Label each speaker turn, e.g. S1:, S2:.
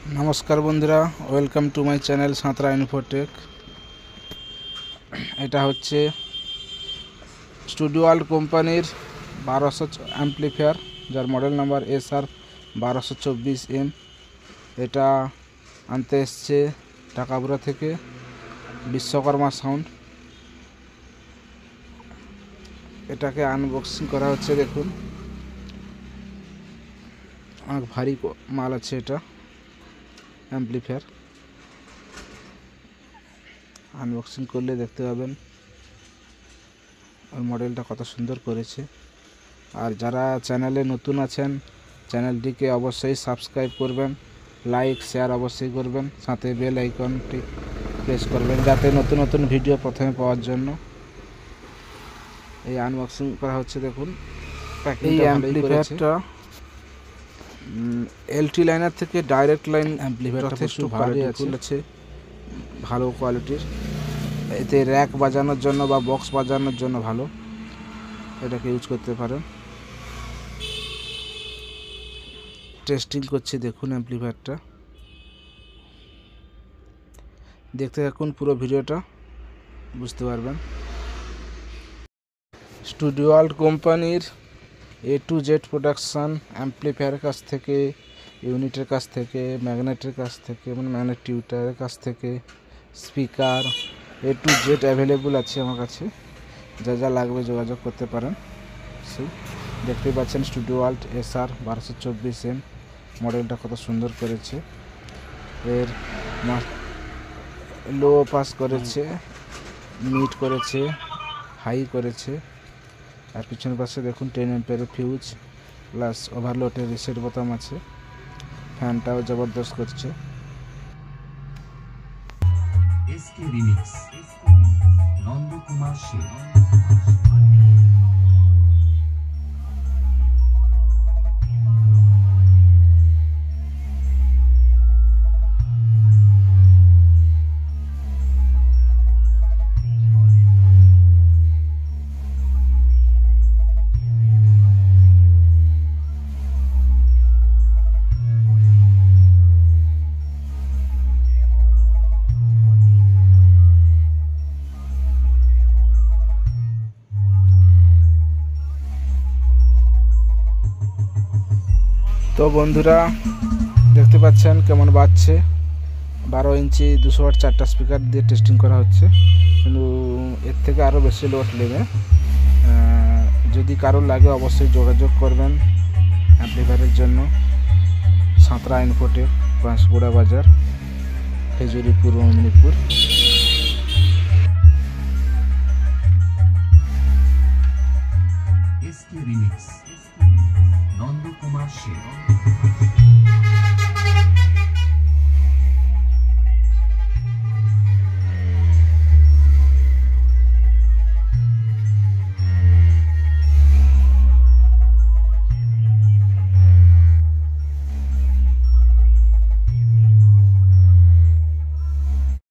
S1: नमस्कार बंधुरा welcome to my channel Santra Infotech. এটা হচ্ছে স্টুডিও ওয়ার্ল্ড কোম্পানির 1200 অ্যাম্পলিফায়ার, যার মডেল নাম্বার SR 1224M। এটা আনতে এসছে ঢাকাপুরা থেকে বিশ্বকর্মা সাউন্ড। এটাকে আনবক্সিং করা হচ্ছে। দেখুন অনেক ভারী মাল আছে। এটা অ্যাম্পলিফায়ার আনবক্সিং করলে দেখতে পাবেন ওর মডেলটা কত সুন্দর করেছে। আর যারা চ্যানেলে নতুন আছেন চ্যানেলটিকে অবশ্যই সাবস্ক্রাইব করবেন, লাইক শেয়ার অবশ্যই করবেন, সাথে বেল আইকনটি প্রেস করবেন যাতে নতুন নতুন ভিডিও প্রথমে পাওয়ার জন্য। এই আনবক্সিং করা হচ্ছে। দেখুন এই অ্যাম্পলিফায়ারটা এলটি লাইনার থেকে ডাইরেক্ট লাইন অ্যাম্পলিফায়ারটা একটু ভারী আছে, ভালো কোয়ালিটির। এতে র্যাক বাজানোর জন্য বা বক্স বাজানোর জন্য ভালো, এটাকে ইউজ করতে পারেন। টেস্টিং করছে দেখুন অ্যাম্পলিফায়ারটা। দেখতে থাকুন পুরো ভিডিওটা, বুঝতে পারবেন। স্টুডিও ওয়ার্ল্ড কোম্পানির A to Z প্রোডাকশান অ্যাম্পলিফায়ারের কাছ থেকে, ইউনিটের কাছ থেকে, ম্যাগনেটের কাছ থেকে, মানে ম্যাগনেট টিউটারের কাছ থেকে, speaker A to Z available আছে আমার কাছে। যা যা লাগবে যোগাযোগ করতে পারেন। সেই দেখতেই পাচ্ছেন স্টুডিও ওয়ার্ল্ড SR 1224M মডেলটা কত সুন্দর করেছে। এর লো পাস করেছে, মিড করেছে, হাই করেছে। আর পিছনের পাশে দেখুন 10 অ্যাম্পিয়ারের ফিউজ প্লাস ওভারলোডের রিসেট বোতাম আছে। ফ্যানটাও জবরদস্ত করছে।
S2: SK রিমিক্স নন্দকুমার শীল।
S1: তো বন্ধুরা দেখতে পাচ্ছেন কেমন বাজছে। 12 ইঞ্চি 200 ওয়াট 4টা স্পিকার দিয়ে টেস্টিং করা হচ্ছে, কিন্তু এর থেকে আরও বেশি লোড নেবে। যদি কারো লাগে অবশ্যই যোগাযোগ করবেন অ্যাম্পলিফায়ারের জন্য। সাঁতরা ইনফোটেক, পাঁশকুড়া বাজার, খেজুরি, পূর্ব মেদিনীপুর।